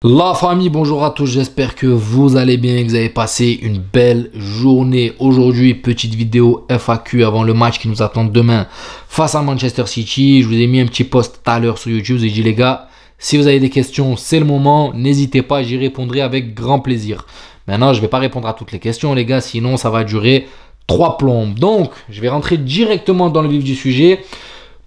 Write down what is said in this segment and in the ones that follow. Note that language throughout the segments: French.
La famille, bonjour à tous, j'espère que vous allez bien, que vous avez passé une belle journée. Aujourd'hui, petite vidéo FAQ avant le match qui nous attend demain face à Manchester City. Je vous ai mis un petit post tout à l'heure sur YouTube, je vous ai dit les gars, si vous avez des questions, c'est le moment, n'hésitez pas, j'y répondrai avec grand plaisir. Maintenant, je ne vais pas répondre à toutes les questions les gars, sinon ça va durer 3 plombes. Donc, je vais rentrer directement dans le vif du sujet.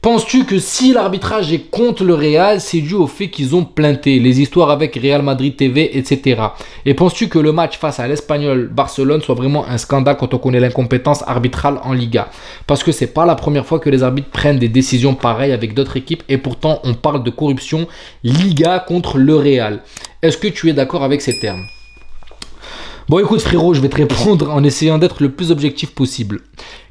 Penses-tu que si l'arbitrage est contre le Real, c'est dû au fait qu'ils ont plainté les histoires avec Real Madrid TV, etc. Et penses-tu que le match face à l'Espagnol Barcelone soit vraiment un scandale quand on connaît l'incompétence arbitrale en Liga? Parce que c'est pas la première fois que les arbitres prennent des décisions pareilles avec d'autres équipes et pourtant on parle de corruption Liga contre le Real. Est-ce que tu es d'accord avec ces termes? Bon écoute frérot, je vais te répondre en essayant d'être le plus objectif possible.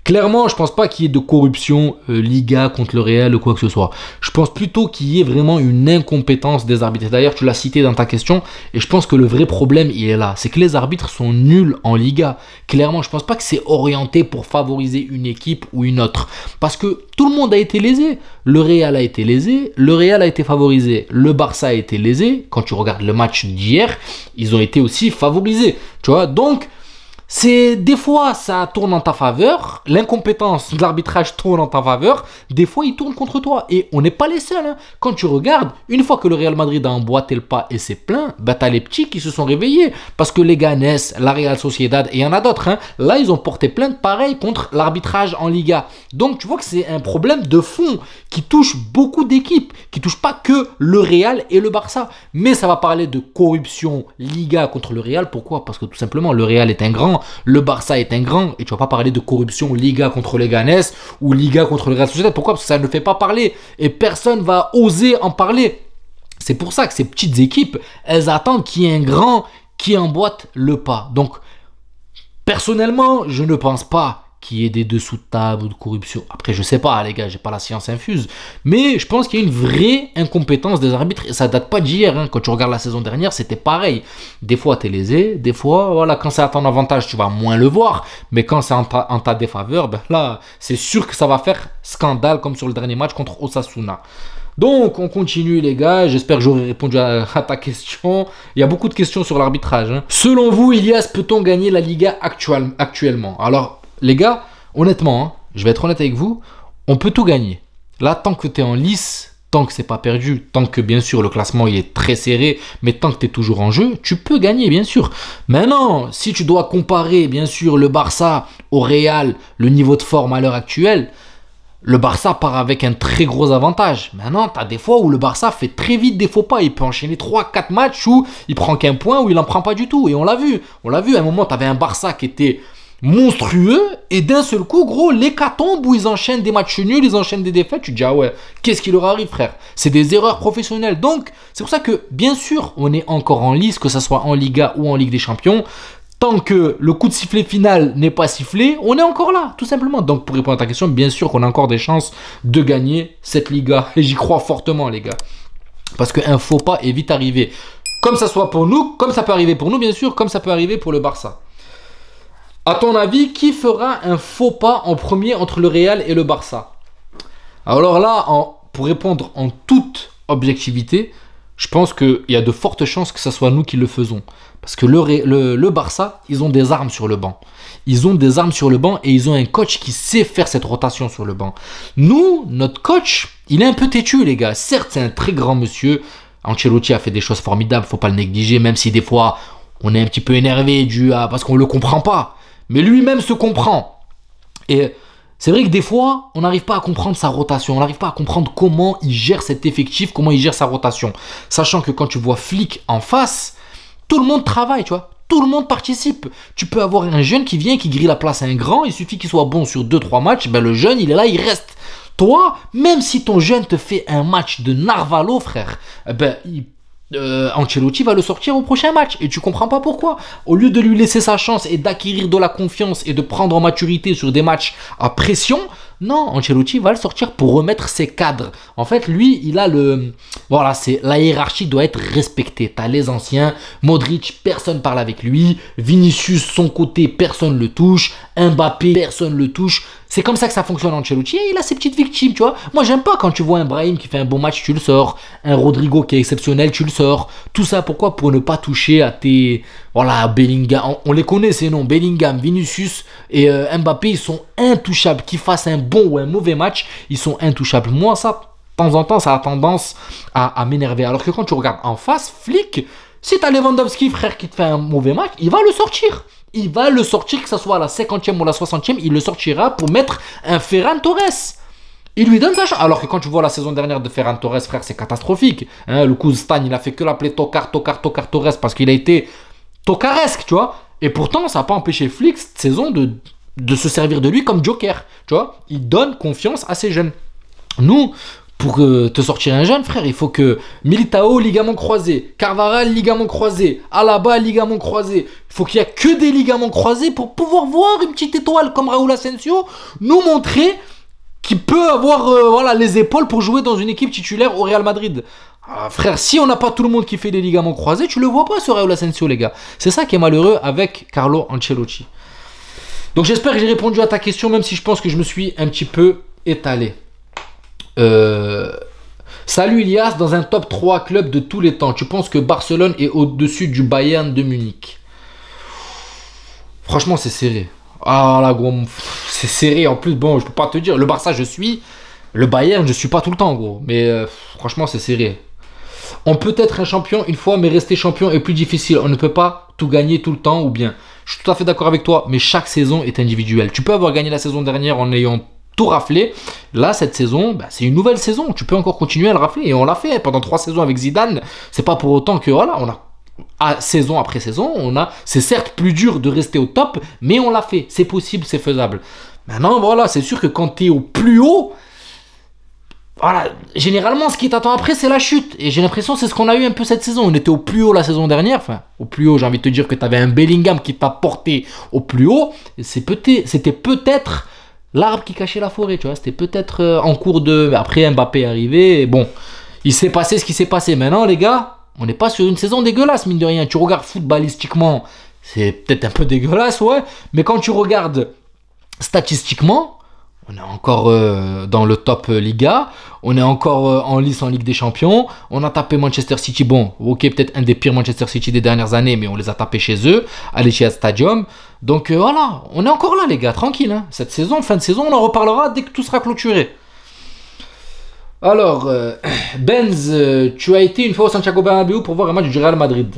Clairement, je pense pas qu'il y ait de corruption Liga contre le Real ou quoi que ce soit. Je pense plutôt qu'il y ait vraiment une incompétence des arbitres. D'ailleurs, tu l'as cité dans ta question et je pense que le vrai problème, il est là. C'est que les arbitres sont nuls en Liga. Clairement, je pense pas que c'est orienté pour favoriser une équipe ou une autre. Parce que tout le monde a été lésé. Le Real a été lésé, le Real a été favorisé, le Barça a été lésé. Quand tu regardes le match d'hier, ils ont été aussi favorisés. Tu vois, donc c'est des fois ça tourne en ta faveur, l'incompétence de l'arbitrage tourne en ta faveur, des fois il tourne contre toi et on n'est pas les seuls. Hein. Quand tu regardes, une fois que le Real Madrid a emboîté le pas et c'est plein, bah t'as les petits qui se sont réveillés parce que les Ganes, la Real Sociedad et il y en a d'autres, hein, là ils ont porté plainte pareil contre l'arbitrage en Liga. Donc tu vois que c'est un problème de fond qui touche beaucoup d'équipes, qui touche pas que le Real et le Barça, mais ça va parler de corruption Liga contre le Real. Pourquoi? Parce que tout simplement le Real est un grand, le Barça est un grand et tu vas pas parler de corruption Liga contre les Ganes ou Liga contre le Real Sociedad. Pourquoi? Parce que ça ne fait pas parler et personne va oser en parler. C'est pour ça que ces petites équipes, elles attendent qu'il y ait un grand qui emboîte le pas. Donc, personnellement, je ne pense pas qu'il y ait des dessous de table ou de corruption. Après, je sais pas, les gars, j'ai pas la science infuse. Mais je pense qu'il y a une vraie incompétence des arbitres. Et ça date pas d'hier. Hein. Quand tu regardes la saison dernière, c'était pareil. Des fois, tu es lésé. Des fois, voilà, quand c'est à ton avantage, tu vas moins le voir. Mais quand c'est en ta défaveur, ben là, c'est sûr que ça va faire scandale comme sur le dernier match contre Osasuna. Donc, on continue les gars, j'espère que j'aurai répondu à ta question. Il y a beaucoup de questions sur l'arbitrage. Hein. Selon vous, Ilias, peut-on gagner la Liga actuellement? Alors, les gars, honnêtement, hein, je vais être honnête avec vous, on peut tout gagner. Là, tant que tu es en lice, tant que c'est pas perdu, tant que bien sûr le classement il est très serré, mais tant que tu es toujours en jeu, tu peux gagner bien sûr. Maintenant, si tu dois comparer bien sûr le Barça au Real, le niveau de forme à l'heure actuelle, le Barça part avec un très gros avantage. Maintenant, tu as des fois où le Barça fait très vite des faux pas. Il peut enchaîner 3-4 matchs où il prend qu'un point, où il n'en prend pas du tout. Et on l'a vu. On l'a vu, à un moment, tu avais un Barça qui était monstrueux. Et d'un seul coup, gros, l'hécatombe où ils enchaînent des matchs nuls, ils enchaînent des défaites. Tu te dis, ah ouais, qu'est-ce qui leur arrive, frère? C'est des erreurs professionnelles. Donc, c'est pour ça que, bien sûr, on est encore en lice, que ce soit en Liga ou en Ligue des Champions. Tant que le coup de sifflet final n'est pas sifflé, on est encore là, tout simplement. Donc, pour répondre à ta question, bien sûr qu'on a encore des chances de gagner cette Liga. Et j'y crois fortement, les gars. Parce qu'un faux pas est vite arrivé. Comme ça soit pour nous, comme ça peut arriver pour nous, bien sûr, comme ça peut arriver pour le Barça. À ton avis, qui fera un faux pas en premier entre le Real et le Barça? Alors là, pour répondre en toute objectivité, je pense qu'il y a de fortes chances que ce soit nous qui le faisons. Parce que le Barça, ils ont des armes sur le banc. Ils ont des armes sur le banc et ils ont un coach qui sait faire cette rotation sur le banc. Nous, notre coach, il est un peu têtu, les gars. Certes, c'est un très grand monsieur. Ancelotti a fait des choses formidables, faut pas le négliger, même si des fois, on est un petit peu énervé parce qu'on ne le comprend pas. Mais lui-même se comprend. Et c'est vrai que des fois, on n'arrive pas à comprendre sa rotation. On n'arrive pas à comprendre comment il gère cet effectif, comment il gère sa rotation. Sachant que quand tu vois Flick en face, tout le monde travaille, tu vois. Tout le monde participe. Tu peux avoir un jeune qui vient, qui grille la place à un grand. Il suffit qu'il soit bon sur 2-3 matchs. Ben le jeune, il est là, il reste. Toi, même si ton jeune te fait un match de narvalo, frère, Ancelotti va le sortir au prochain match et tu comprends pas pourquoi. Au lieu de lui laisser sa chance et d'acquérir de la confiance et de prendre en maturité sur des matchs à pression, Non, Ancelotti va le sortir pour remettre ses cadres. En fait, lui, il a le... Voilà, la hiérarchie doit être respectée. T'as les anciens, Modric, personne parle avec lui. Vinicius, son côté, personne le touche. Mbappé, personne le touche. C'est comme ça que ça fonctionne Ancelotti. Et il a ses petites victimes, tu vois. Moi, j'aime pas quand tu vois un Brahim qui fait un bon match, tu le sors. Un Rodrigo qui est exceptionnel, tu le sors. Tout ça, pourquoi? Pour ne pas toucher à tes... Voilà, Bellingham. On les connaît, ces noms. Bellingham, Vinicius et Mbappé, ils sont intouchables. Qu'ils fassent un bon ou un mauvais match, ils sont intouchables. Moi, ça, de temps en temps, ça a tendance à m'énerver. Alors que quand tu regardes en face, Flick, si t'as Lewandowski, frère, qui te fait un mauvais match, il va le sortir. Il va le sortir, que ce soit à la 50e ou la 60e, il le sortira pour mettre un Ferran Torres. Il lui donne sa chance. Alors que quand tu vois la saison dernière de Ferran Torres, frère, c'est catastrophique. Hein, le coup de Stan, il a fait que l'appeler Torres parce qu'il a été tocaresque, tu vois. Et pourtant, ça n'a pas empêché Flick cette saison de se servir de lui comme joker, tu vois. Il donne confiance à ces jeunes. Nous, pour te sortir un jeune, frère, il faut que Militao, ligament croisé, Carvajal, ligament croisé, Alaba, ligament croisé. Il faut qu'il n'y ait que des ligaments croisés pour pouvoir voir une petite étoile comme Raúl Asensio nous montrer qu'il peut avoir voilà, les épaules pour jouer dans une équipe titulaire au Real Madrid. Frère, si on n'a pas tout le monde qui fait des ligaments croisés, tu le vois pas sur Raúl Asensio, les gars. C'est ça qui est malheureux avec Carlo Ancelotti. Donc j'espère que j'ai répondu à ta question, même si je pense que je me suis un petit peu étalé. Salut Ilias, dans un top 3 club de tous les temps, tu penses que Barcelone est au-dessus du Bayern de Munich? Franchement, c'est serré. Ah là, gros, c'est serré. En plus, bon, je peux pas te dire. Le Barça, je suis. Le Bayern, je suis pas tout le temps, gros. Mais franchement, c'est serré. On peut être un champion une fois, mais rester champion est plus difficile. On ne peut pas tout gagner tout le temps, ou bien. Je suis tout à fait d'accord avec toi, mais chaque saison est individuelle. Tu peux avoir gagné la saison dernière en ayant tout raflé. Là, cette saison, bah, c'est une nouvelle saison. Tu peux encore continuer à le rafler. Et on l'a fait pendant 3 saisons avec Zidane. C'est pas pour autant que, voilà, on a saison après saison, c'est certes plus dur de rester au top, mais on l'a fait. C'est possible, c'est faisable. Maintenant, voilà, c'est sûr que quand tu es au plus haut, voilà, généralement, ce qui t'attend après, c'est la chute. Et j'ai l'impression que c'est ce qu'on a eu un peu cette saison. On était au plus haut la saison dernière. Enfin, au plus haut, j'ai envie de te dire que tu avais un Bellingham qui t'a porté au plus haut. C'était peut-être l'arbre qui cachait la forêt, tu vois. C'était peut-être en cours de... Après, Mbappé est arrivé. Et bon, il s'est passé ce qui s'est passé. Maintenant, les gars, on n'est pas sur une saison dégueulasse, mine de rien. Tu regardes footballistiquement, c'est peut-être un peu dégueulasse, ouais. Mais quand tu regardes statistiquement... On est encore dans le top Liga. On est encore en lice en Ligue des Champions. On a tapé Manchester City. Bon, ok, peut-être un des pires Manchester City des dernières années, mais on les a tapés chez eux, à l'Etihad Stadium. Donc voilà, on est encore là, les gars, tranquille. Hein. Cette saison, fin de saison, on en reparlera dès que tout sera clôturé. Alors, Benz, tu as été une fois au Santiago Bernabéu pour voir un match du Real Madrid?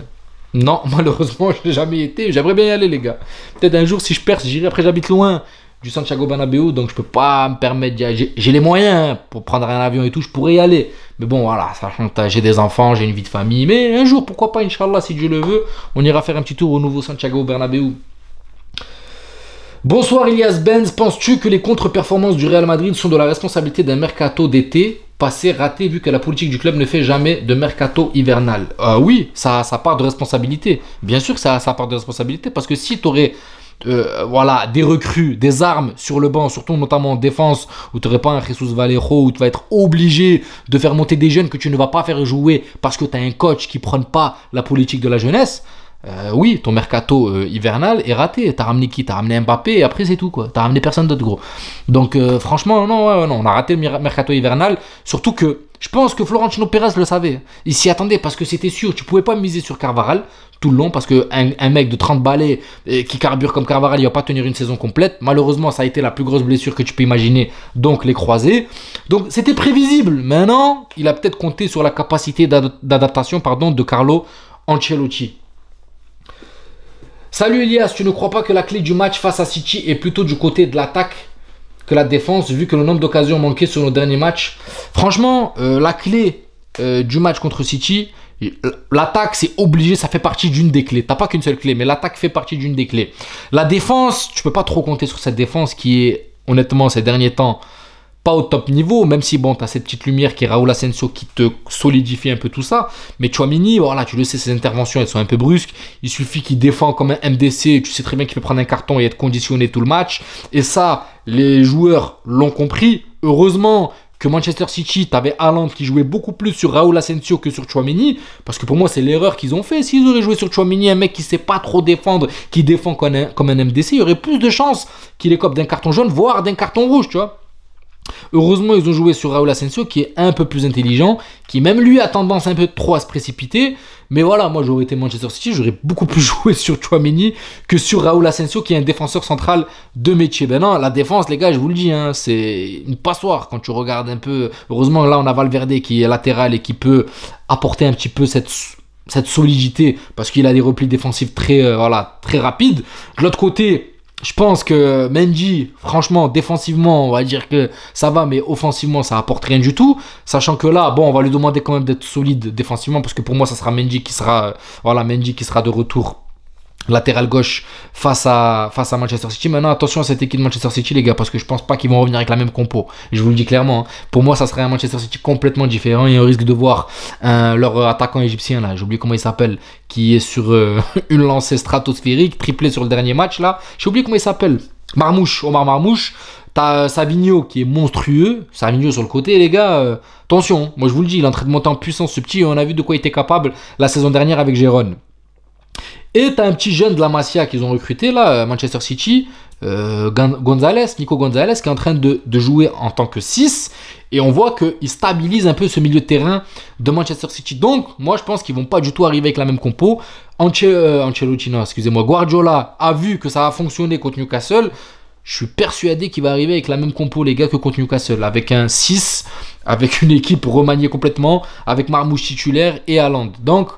Non, malheureusement, je n'ai jamais été. J'aimerais bien y aller, les gars. Peut-être un jour, si je perce, j'irai. Après, j'habite loin du Santiago Bernabéu, donc je peux pas me permettre d'y aller. J'ai les moyens pour prendre un avion et tout, je pourrais y aller. Mais bon, voilà, sachant que j'ai des enfants, j'ai une vie de famille. Mais un jour, pourquoi pas, Inch'Allah, si Dieu le veut, on ira faire un petit tour au nouveau Santiago Bernabéu. Bonsoir Ilias Benz, penses-tu que les contre-performances du Real Madrid sont de la responsabilité d'un mercato d'été passé raté vu que la politique du club ne fait jamais de mercato hivernal? Oui, ça a sa part de responsabilité. Bien sûr que ça a sa part de responsabilité parce que si tu aurais... voilà, des recrues, des armes sur le banc, surtout notamment en défense, où tu n'aurais pas un Jesus Vallejo, où tu vas être obligé de faire monter des jeunes que tu ne vas pas faire jouer parce que tu as un coach qui ne prenne pas la politique de la jeunesse. Oui, ton mercato hivernal est raté. T'as ramené qui? T'as ramené Mbappé et après c'est tout, quoi. T'as ramené personne d'autre, gros. Donc franchement, non, on a raté le mercato hivernal. Surtout que je pense que Florentino Pérez le savait. Il s'y attendait parce que c'était sûr. Tu pouvais pas miser sur Carvajal tout le long parce que un mec de 30 balais qui carbure comme Carvajal, il va pas tenir une saison complète. Malheureusement, ça a été la plus grosse blessure que tu peux imaginer. Donc les croisés. Donc c'était prévisible. Maintenant, il a peut-être compté sur la capacité d'adaptation, de Carlo Ancelotti. Salut Elias, tu ne crois pas que la clé du match face à City est plutôt du côté de l'attaque que la défense, vu que le nombre d'occasions manquées sur nos derniers matchs? Franchement, la clé du match contre City, l'attaque c'est obligé, ça fait partie d'une des clés. T'as pas qu'une seule clé, mais l'attaque fait partie d'une des clés. La défense, tu peux pas trop compter sur cette défense qui est, honnêtement, ces derniers temps, pas au top niveau, même si bon, tu as cette petite lumière qui est Raúl Asensio qui te solidifie un peu tout ça. Mais Tchouaméni, voilà, tu le sais, ses interventions, elles sont un peu brusques. Il suffit qu'il défend comme un MDC, tu sais très bien qu'il peut prendre un carton et être conditionné tout le match. Et ça, les joueurs l'ont compris. Heureusement que Manchester City, tu avais Haaland qui jouait beaucoup plus sur Raúl Asensio que sur Tchouaméni, parce que pour moi, c'est l'erreur qu'ils ont fait. S'ils auraient joué sur Tchouaméni, un mec qui sait pas trop défendre, qui défend comme un MDC, il y aurait plus de chances qu'il écope d'un carton jaune, voire d'un carton rouge, tu vois. Heureusement, ils ont joué sur Raúl Asensio qui est un peu plus intelligent, qui même lui a tendance un peu trop à se précipiter. Mais voilà, moi j'aurais été Manchester City, j'aurais beaucoup plus joué sur Tchouaméni que sur Raúl Asensio qui est un défenseur central de métier. Ben non, la défense, les gars, je vous le dis, hein, c'est une passoire quand tu regardes un peu. Heureusement, là on a Valverde qui est latéral et qui peut apporter un petit peu cette solidité parce qu'il a des replis défensifs très rapides. De l'autre côté, je pense que Mendy, franchement, défensivement, on va dire que ça va, mais offensivement, ça apporte rien du tout. Sachant que là, bon, on va lui demander quand même d'être solide défensivement, parce que pour moi, ça sera Mendy qui sera de retour latéral gauche face à Manchester City. Maintenant, attention à cette équipe de Manchester City, les gars, parce que je pense pas qu'ils vont revenir avec la même compo. Je vous le dis clairement. Hein. Pour moi, ça serait un Manchester City complètement différent et on risque de voir leur attaquant égyptien, là, j'ai oublié comment il s'appelle, qui est sur une lancée stratosphérique, triplé sur le dernier match, là. J'ai oublié comment il s'appelle. Omar Marmouche. T'as Savinho qui est monstrueux. Savinho sur le côté, les gars. Attention, moi je vous le dis, il est en train de monter en puissance, ce petit. On a vu de quoi il était capable la saison dernière avec Gérone. Et tu as un petit jeune de la Masia qu'ils ont recruté là, Manchester City, Nico Gonzalez, qui est en train de jouer en tant que 6. Et on voit qu'il stabilise un peu ce milieu de terrain de Manchester City. Donc, moi, je pense qu'ils ne vont pas du tout arriver avec la même compo. Guardiola a vu que ça a fonctionné contre Newcastle. Je suis persuadé qu'il va arriver avec la même compo, les gars, que contre Newcastle. Avec un 6, avec une équipe remaniée complètement, avec Marmouche titulaire et Haaland. Donc,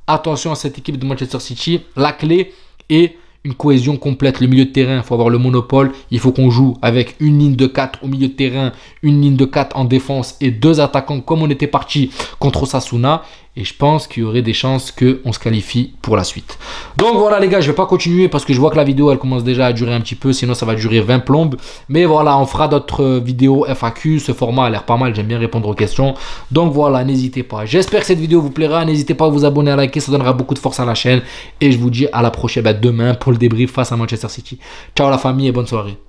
attention à cette équipe de Manchester City. La clé est une cohésion complète. Le milieu de terrain, il faut avoir le monopole. Il faut qu'on joue avec une ligne de 4 au milieu de terrain, une ligne de 4 en défense et 2 attaquants comme on était parti contre Osasuna. Et je pense qu'il y aurait des chances qu'on se qualifie pour la suite. Donc voilà les gars, je ne vais pas continuer parce que je vois que la vidéo elle commence déjà à durer un petit peu. Sinon ça va durer 20 plombes. Mais voilà, on fera d'autres vidéos FAQ. Ce format a l'air pas mal, j'aime bien répondre aux questions. Donc voilà, n'hésitez pas. J'espère que cette vidéo vous plaira. N'hésitez pas à vous abonner, à liker, ça donnera beaucoup de force à la chaîne. Et je vous dis à la prochaine demain pour le débrief face à Manchester City. Ciao la famille et bonne soirée.